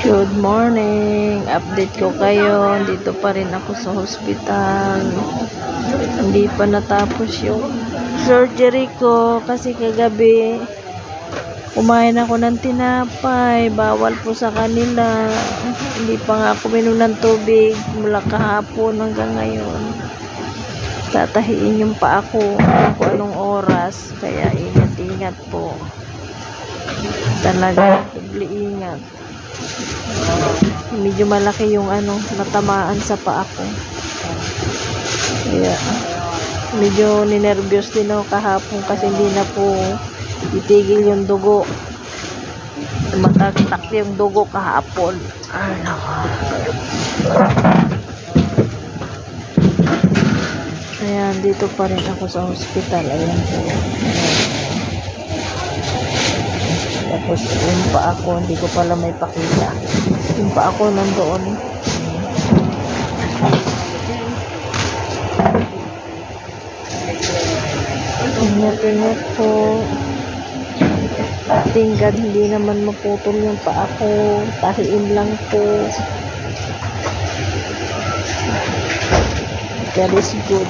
Good morning. Update ko kayo. Dito pa rin ako sa hospital. Hindi pa natapos yung surgery ko kasi kagabi kumain ako ng tinapay. Bawal po sa kanila. Hindi pa nga ako minom ng tubig mula kahapon hanggang ngayon. Tatahiin yung pa ako kung anong oras. Kaya ingat-ingat po. Talaga, ingat. Medyo malaki yung natamaan sa paa ko. Kaya medyo ninervyos din ako kahapon kasi hindi na po itigil yung dugo. Matagtak yung dugo kahapon. Ayan, dito pa rin ako sa hospital. Ayan po. Tapos yung pa ako, hindi ko pala may pakita. Yung pa ako nandoon. Ingat-ingat po. Thank God, hindi naman maputol yung pa ako. Tahiin lang po. God is good.